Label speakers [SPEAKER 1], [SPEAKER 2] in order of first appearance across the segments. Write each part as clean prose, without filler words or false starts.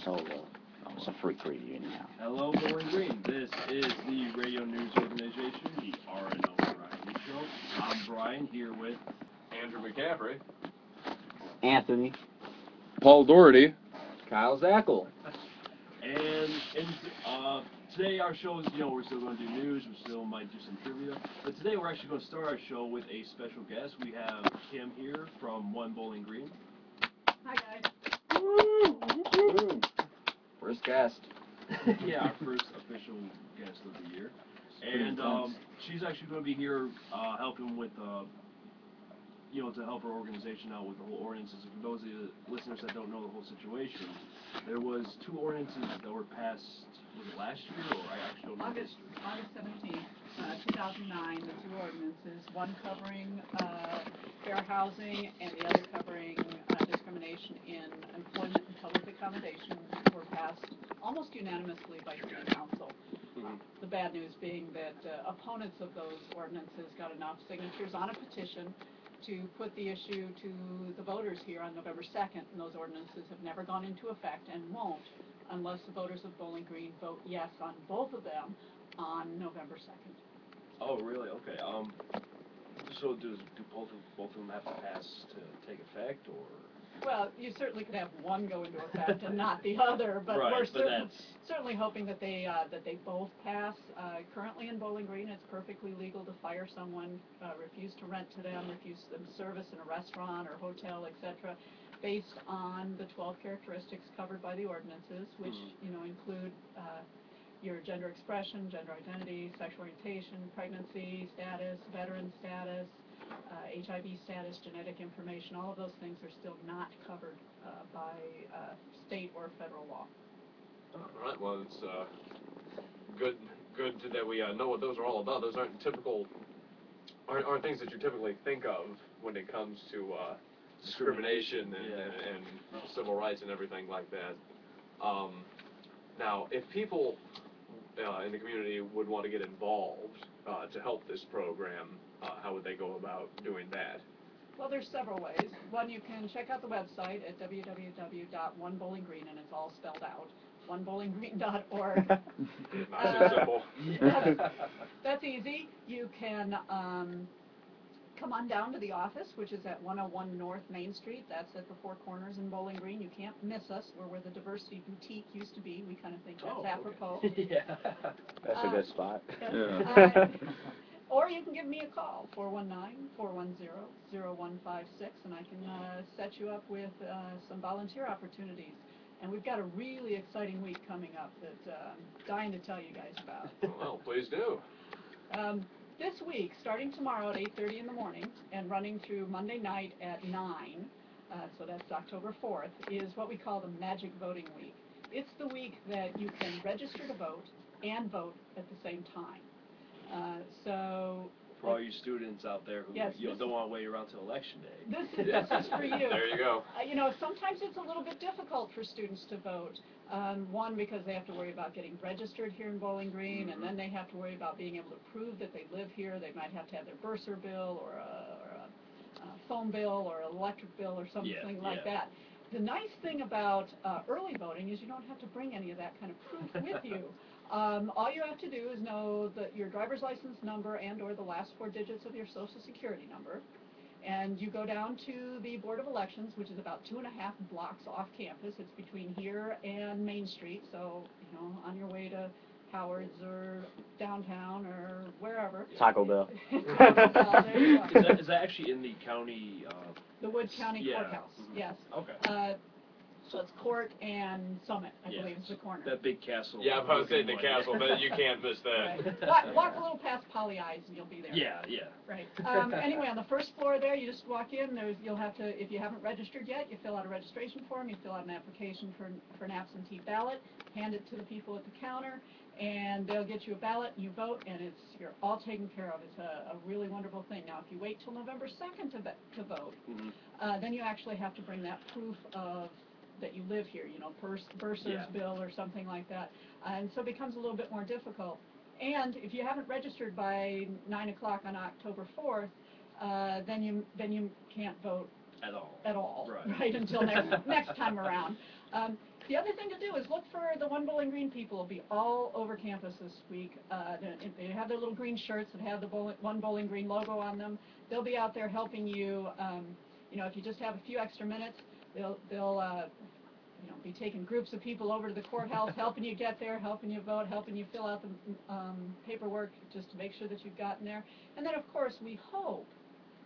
[SPEAKER 1] so it's a freak radio anyhow.
[SPEAKER 2] Hello, Bowling Green. This is the radio news organization, the RNO Variety Show. I'm Brian, here with
[SPEAKER 3] Andrew McCaffrey,
[SPEAKER 1] Anthony,
[SPEAKER 4] Paul Doherty,
[SPEAKER 5] Kyle Zackel.
[SPEAKER 2] And today our show is, we're still going to do news, we still might do some trivia, but today we're actually going to start our show with a special guest. We have Kim here from One Bowling Green.
[SPEAKER 6] Hi guys.
[SPEAKER 5] Woo. First guest.
[SPEAKER 2] Yeah, our first official guest of the year. And she's actually going to be here helping with, to help her organization out with the whole ordinances. For those of you listeners that don't know the whole situation, there was 2 ordinances that were passed, was it last year, or I actually don't know.
[SPEAKER 6] August 17th, 2009, the 2 ordinances, one covering fair housing and the other covering discrimination in employment and public accommodation, were passed almost unanimously by City Council. The bad news being that opponents of those ordinances got enough signatures on a petition to put the issue to the voters here on November 2nd, and those ordinances have never gone into effect and won't unless the voters of Bowling Green vote yes on both of them on November 2nd.
[SPEAKER 2] Oh, really? Okay. So do both of them have to pass to take effect, or?
[SPEAKER 6] Well, you certainly could have one go into effect and not the other, but
[SPEAKER 2] right,
[SPEAKER 6] we're
[SPEAKER 2] but
[SPEAKER 6] certainly hoping that they both pass. Currently in Bowling Green, it's perfectly legal to fire someone, refuse to rent to them, refuse them service in a restaurant or hotel, etc., based on the 12 characteristics covered by the ordinances, which include your gender expression, gender identity, sexual orientation, pregnancy status, veteran status, HIV status, genetic information. All of those things are still not covered by state or federal law.
[SPEAKER 3] All right. Well, it's good that we know what those are all about. Those aren't things that you typically think of when it comes to discrimination and civil rights and everything like that. Now, if people in the community would want to get involved to help this program, how would they go about doing that?
[SPEAKER 6] Well, there's several ways. One, you can check out the website at www.onebowlinggreen, and it's all spelled out, onebowlinggreen.org.
[SPEAKER 3] Nice and simple.
[SPEAKER 6] That's easy. You can come on down to the office, which is at 101 North Main Street. That's at the Four Corners in Bowling Green. You can't miss us. We're where the Diversity Boutique used to be. We kind of think that's apropos.
[SPEAKER 2] Okay. Yeah.
[SPEAKER 1] That's a good spot.
[SPEAKER 4] Yeah.
[SPEAKER 6] Or you can give me a call, 419-410-0156, and I can set you up with some volunteer opportunities. And we've got a really exciting week coming up that I'm dying to tell you guys about.
[SPEAKER 3] Well, please do.
[SPEAKER 6] This week, starting tomorrow at 8:30 in the morning and running through Monday night at 9, so that's October 4th, is what we call the Magic Voting Week. It's the week that you can register to vote and vote at the same time.
[SPEAKER 2] For all you students out there who don't want to wait around till election day.
[SPEAKER 6] This is for you.
[SPEAKER 3] There you go.
[SPEAKER 6] Sometimes it's a little bit difficult for students to vote. One, because they have to worry about getting registered here in Bowling Green, and then they have to worry about being able to prove that they live here. They might have to have their bursar bill or a phone bill or an electric bill or something like that. The nice thing about early voting is you don't have to bring any of that kind of proof with you. All you have to do is know your driver's license number and or the last 4 digits of your social security number. And you go down to the Board of Elections, which is about 2.5 blocks off campus. It's between here and Main Street, so, on your way to Howard's or downtown or wherever.
[SPEAKER 1] Taco Bell.
[SPEAKER 6] Taco Bell, there you go.
[SPEAKER 2] Is that actually in the county?
[SPEAKER 6] The Woods County Courthouse, yes.
[SPEAKER 2] Okay.
[SPEAKER 6] So it's Court and Summit, I believe, is the corner.
[SPEAKER 2] That big castle.
[SPEAKER 3] Yeah, I was about to say the castle, but you can't miss that.
[SPEAKER 6] Right. Walk a little past Polly Eyes and you'll be there.
[SPEAKER 2] Yeah.
[SPEAKER 6] Right. Anyway, on the first floor there, you just walk in. You'll have to, if you haven't registered yet, you fill out a registration form. You fill out an application for an absentee ballot. Hand it to the people at the counter, and they'll get you a ballot. And you vote, and you're all taken care of. It's a really wonderful thing. Now, if you wait till November 2nd to vote, then you actually have to bring that proof of that you live here, bursar's bill or something like that, and so it becomes a little bit more difficult. And if you haven't registered by 9 o'clock on October 4th, then you can't vote
[SPEAKER 2] at all.
[SPEAKER 6] Right, until next time around. The other thing to do is look for the One Bowling Green people. Will be all over campus this week. They have their little green shirts that have the One Bowling Green logo on them. They'll be out there helping you. You know, if you just have a few extra minutes, they'll you know, be taking groups of people over to the courthouse, helping you get there, helping you vote, helping you fill out the paperwork just to make sure that you've gotten there. And then, of course, we hope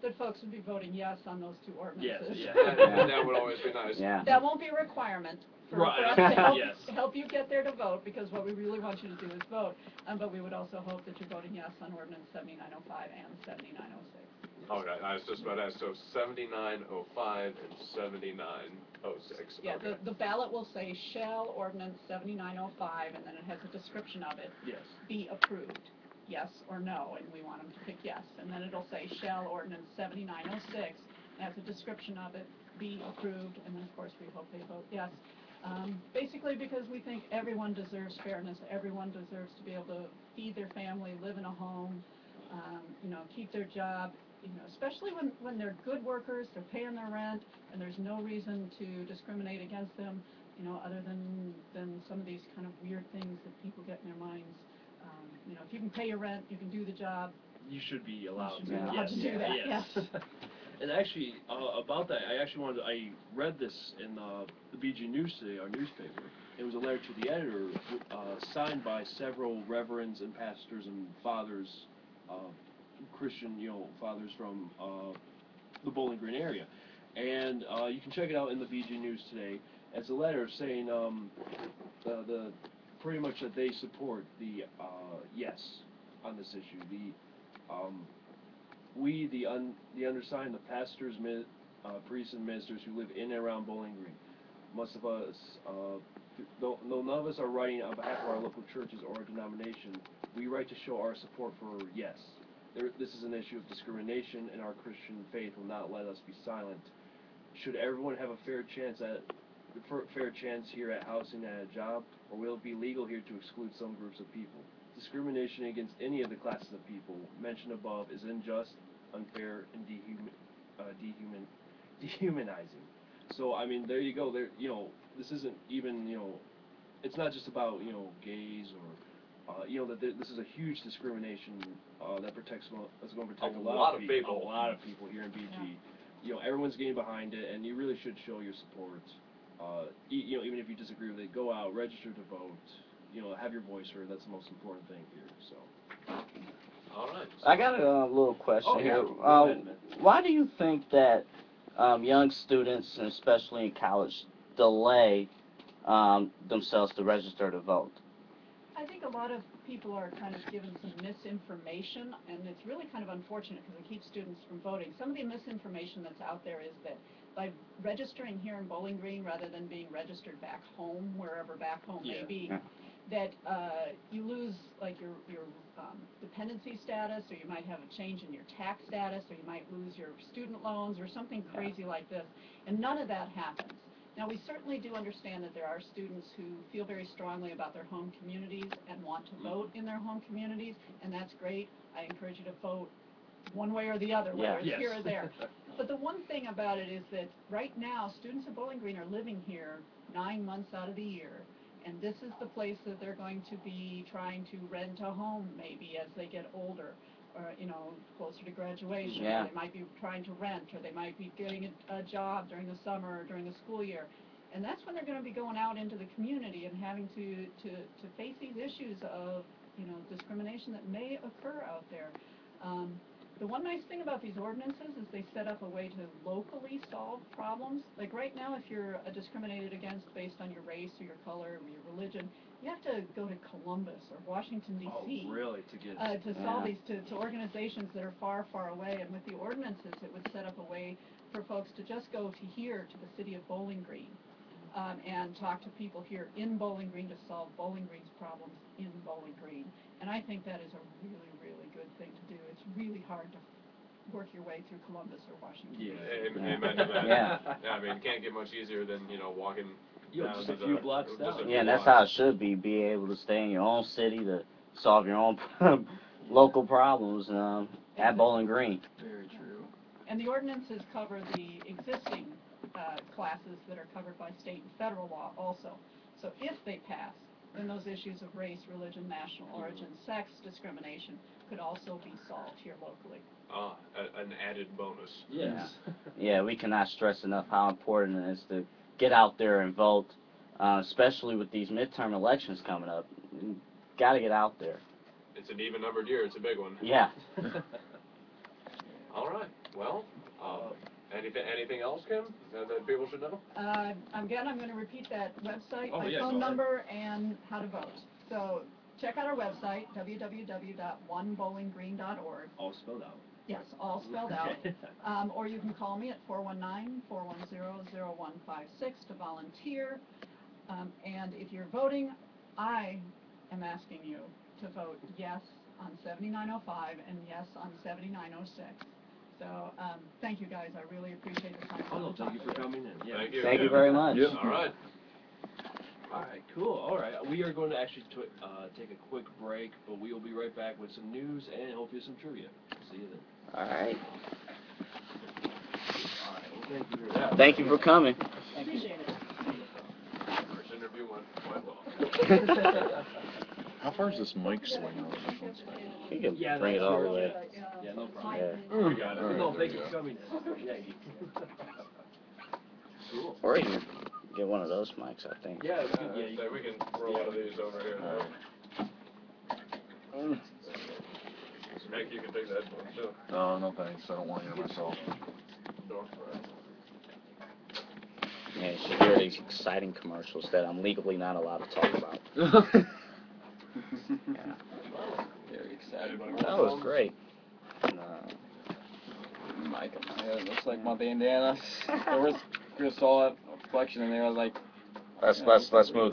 [SPEAKER 6] that folks would be voting yes on those two ordinances.
[SPEAKER 3] Yeah, that would always be nice.
[SPEAKER 1] Yeah.
[SPEAKER 6] That won't be a requirement for
[SPEAKER 2] Right,
[SPEAKER 6] us to help,
[SPEAKER 2] yes.
[SPEAKER 6] help you get there to vote, because what we really want you to do is vote. But we would also hope that you're voting yes on ordinance 7905 and 7906.
[SPEAKER 3] Okay, I was just about to ask, so 7905 and 7906.
[SPEAKER 6] Yeah,
[SPEAKER 3] Okay.
[SPEAKER 6] the ballot will say shall ordinance 7905, and then it has a description of it,
[SPEAKER 2] Yes.
[SPEAKER 6] be approved, yes or no, and we want them to pick yes. And then it'll say shall ordinance 7906, has a description of it, be approved, and then of course we hope they vote yes. Basically because we think everyone deserves fairness, everyone deserves to be able to feed their family, live in a home, you know, keep their job, you know, especially when they're good workers, they're paying their rent, and there's no reason to discriminate against them, you know, other than some of these kind of weird things that people get in their minds. You know, if you can pay your rent, you can do the job.
[SPEAKER 2] You should be allowed
[SPEAKER 6] should
[SPEAKER 2] to.
[SPEAKER 6] be allowed
[SPEAKER 2] Yes,
[SPEAKER 6] to do that,
[SPEAKER 2] yes.
[SPEAKER 6] yes.
[SPEAKER 2] And actually, about that, I read this in the BG News today, our newspaper. It was a letter to the editor, signed by several reverends and pastors and fathers, Christian, you know, fathers from the Bowling Green area. And you can check it out in the BG News today. It's a letter saying the pretty much that they support the yes on this issue. We, the undersigned, the pastors, priests, and ministers who live in and around Bowling Green, most of us, though none of us are writing on behalf of our local churches or denomination, we write to show our support for yes. This is an issue of discrimination, and our Christian faith will not let us be silent. Should everyone have a fair chance here at housing and at a job, or will it be legal here to exclude some groups of people? Discrimination against any of the classes of people mentioned above is unjust, unfair, and dehumanizing. So, I mean, there you go. There, you know, this isn't even, you know, it's not just about, you know, gays or, you know, that this is a huge discrimination that's going to protect a lot of people. A lot of people here in BG.
[SPEAKER 6] Yeah.
[SPEAKER 2] You know, everyone's getting behind it, and you really should show your support. You know, even if you disagree with it, go out, register to vote. You know, have your voice heard. That's the most important thing here. So.
[SPEAKER 3] All right.
[SPEAKER 1] I got a little question
[SPEAKER 2] Oh, yeah.
[SPEAKER 1] here.
[SPEAKER 2] Go ahead, man.
[SPEAKER 1] Why do you think that young students, and especially in college, delay themselves to register to vote?
[SPEAKER 6] I think a lot of people are kind of given some misinformation, and it's really kind of unfortunate because it keeps students from voting. Some of the misinformation that's out there is that by registering here in Bowling Green rather than being registered back home, wherever back home may be, that you lose like your dependency status, or you might have a change in your tax status, or you might lose your student loans or something crazy like this, and none of that happens. Now, we certainly do understand that there are students who feel very strongly about their home communities and want to vote in their home communities, and that's great. I encourage you to vote one way or the other, whether it's here or there. But the one thing about it is that right now, students at Bowling Green are living here 9 months out of the year, and this is the place that they're going to be trying to rent a home maybe as they get older, or, you know, closer to graduation.
[SPEAKER 1] Yeah.
[SPEAKER 6] Or they might be trying to rent, or they might be getting a job during the summer or during the school year. And that's when they're going to be going out into the community and having to face these issues of, you know, discrimination that may occur out there. The one nice thing about these ordinances is they set up a way to locally solve problems. Like right now, if you're discriminated against based on your race or your color or your religion, you have to go to Columbus or Washington, D.C.
[SPEAKER 2] Oh, really? To get
[SPEAKER 6] to solve these, to organizations that are far, far away. And with the ordinances, it would set up a way for folks to just go to here, to the city of Bowling Green, and talk to people here in Bowling Green to solve Bowling Green's problems in Bowling Green. And I think that is a really, really good thing to do. It's really hard to work your way through Columbus or Washington.
[SPEAKER 3] Amen to that.
[SPEAKER 1] Yeah.
[SPEAKER 3] I mean, it can't get much easier than, you know, walking down
[SPEAKER 2] just
[SPEAKER 3] to
[SPEAKER 2] a few blocks
[SPEAKER 3] just
[SPEAKER 2] down.
[SPEAKER 3] a few
[SPEAKER 1] Yeah, and that's
[SPEAKER 3] blocks.
[SPEAKER 1] how it should be able to stay in your own city to solve your own local problems at Bowling Green.
[SPEAKER 2] Very true.
[SPEAKER 6] And the ordinances cover the existing classes that are covered by state and federal law also. So if they pass, then those issues of race, religion, national origin, sex discrimination could also be solved here locally.
[SPEAKER 3] An added bonus.
[SPEAKER 2] Yes.
[SPEAKER 1] Yeah, we cannot stress enough how important it is to get out there and vote, especially with these midterm elections coming up. Got to get out there.
[SPEAKER 3] It's an even-numbered year. It's a big one.
[SPEAKER 1] Yeah.
[SPEAKER 3] All right. Well, anything else, Kim, that people should know?
[SPEAKER 6] Again, I'm going to repeat that website,
[SPEAKER 2] Oh,
[SPEAKER 6] my
[SPEAKER 2] yeah, go
[SPEAKER 6] phone
[SPEAKER 2] ahead.
[SPEAKER 6] number, and how to vote. So check out our website, www.onebowlinggreen.org.
[SPEAKER 2] All spelled out.
[SPEAKER 6] Yes, all spelled out.
[SPEAKER 2] Okay.
[SPEAKER 6] Or you can call me at 419-410-0156 to volunteer. And if you're voting, I am asking you to vote yes on 7905 and yes on 7906. So thank you guys. I really appreciate the time.
[SPEAKER 2] Oh, no, thank you for coming in. Yeah.
[SPEAKER 3] Thank you.
[SPEAKER 1] Thank you very much.
[SPEAKER 4] Yep.
[SPEAKER 3] All right.
[SPEAKER 2] All right, cool. All right, we are going to actually take a quick break, but we will be right back with some news and hopefully some trivia. See you then.
[SPEAKER 1] All right.
[SPEAKER 2] All right, well, thank you for that.
[SPEAKER 1] Thank you for coming.
[SPEAKER 6] Appreciate it.
[SPEAKER 3] First interview went quite well.
[SPEAKER 4] How far is this mic swing on?
[SPEAKER 1] You can
[SPEAKER 2] Yeah,
[SPEAKER 1] bring it
[SPEAKER 2] that's
[SPEAKER 1] all the
[SPEAKER 2] true.
[SPEAKER 1] way.
[SPEAKER 2] Yeah, no problem.
[SPEAKER 1] Yeah.
[SPEAKER 3] We got it.
[SPEAKER 2] No, thank you for coming. Yeah. Cool.
[SPEAKER 1] Or you can get one of those mics, I think.
[SPEAKER 2] Yeah,
[SPEAKER 3] So we can roll one of these over here. Nick, you can take that one too.
[SPEAKER 4] No, no thanks. I don't want to hear myself.
[SPEAKER 3] Sure.
[SPEAKER 1] Yeah, you should hear these exciting commercials that I'm legally not allowed to talk about. Yeah.
[SPEAKER 5] Very excited.
[SPEAKER 1] That was great.
[SPEAKER 5] Mic on my head. Looks like my bandana. There was, Chris saw a reflection in there. I was like,
[SPEAKER 1] Let's move